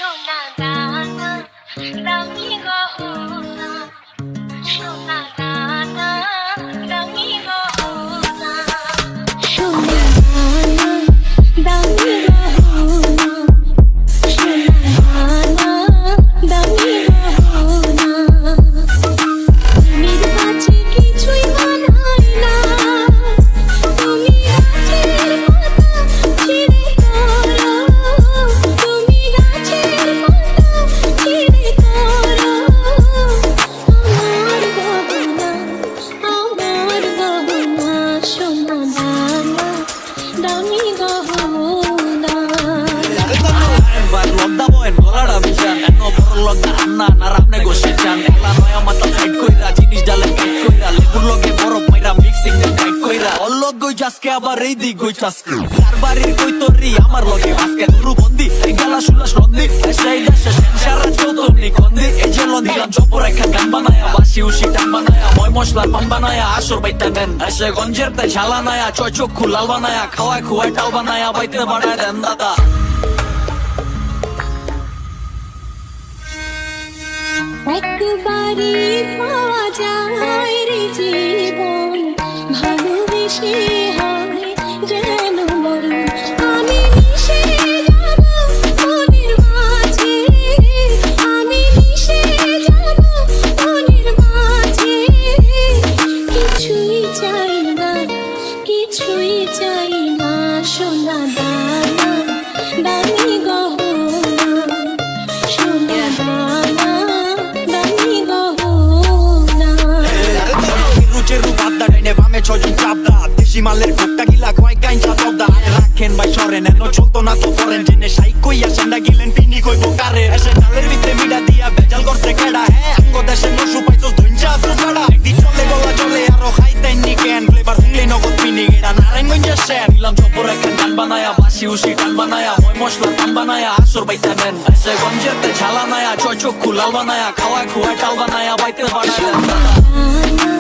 সোনা দানা দামি গহনা সোনা দানা দামি গহনা সোনা দানা দামি গহনা সোনা দানা দামি গহনা তুমি কাছে কিছুই মানায় না তুমি গাছের পাতা ছিঁড়ে করো তুমি গাছের পাতা ছিঁড়ে করো আমার গহনা সোনা দানা দামি গহনা আজকে আবার এই দিক গই চাষকে তার বাড়ির কই তোরি আমার লগে আজকে দুরু বন্দি এই গালা শুলা সন্ধি সেই দেশে সারা চৌধুরী কন্দি এই যে লন্দিলাম চপর একটা গান বানায়া বাসি উসি টান বানায়া ময় মশলার পান বানায়া আসর বাইতে দেন এসে গঞ্জের তে ঝালা নায়া চয় চক্ষু লাল বানায়া খাওয়ায় খুয়ায় টাল বানায়া বাইতে বানায় দেন দাদা একবারই পাওয়া যায় রে জীবন ভালোবেসে হয় যেন মরণ আমি মিশে যাব মনের মাঝে আমি মিশে যাব মনের মাঝে কিছুই চাই না কিছুই চাই না সোনা দানা দামি গহনা সোনা দানা দামি গহনা রুচের বাদা ডাইনে বামে ছয়জন চাপদা দেশি মালের ভুট্টা গিলা কয় কাইঞ্চা চবদা রাখেন ভাই সরেন এনো চলতো না তো ফরেন জেনে সাই কইয়া সেন্ডা গিলেন পিনি কইবো কারে এসে ডালের ভিতরে মিডা দিয়া বেজাল করছে কেডা হ্যাঁ আঙ্গ দেশে নসু পাইছস ধইঞ্চা আছস বেড়া একদিন চলে গলা চলে আরো খাইতেন নি কেন ফ্লেভার শুনলে নগদ পিনি গেড়া নারায়ণগঞ্জের শেন নিলাম চপর একটা গান বানায়া বাসি উসি টান বানায়া ময় মশলার পান বানায়া আসর বাইতে দেন এসে গঞ্জের তে ঝালা নায়া চয় চক্ষু লাল বানায়া খাওয়ায় খুয়ায় টাল বানায়া বাইতে বানায় দেন দাদা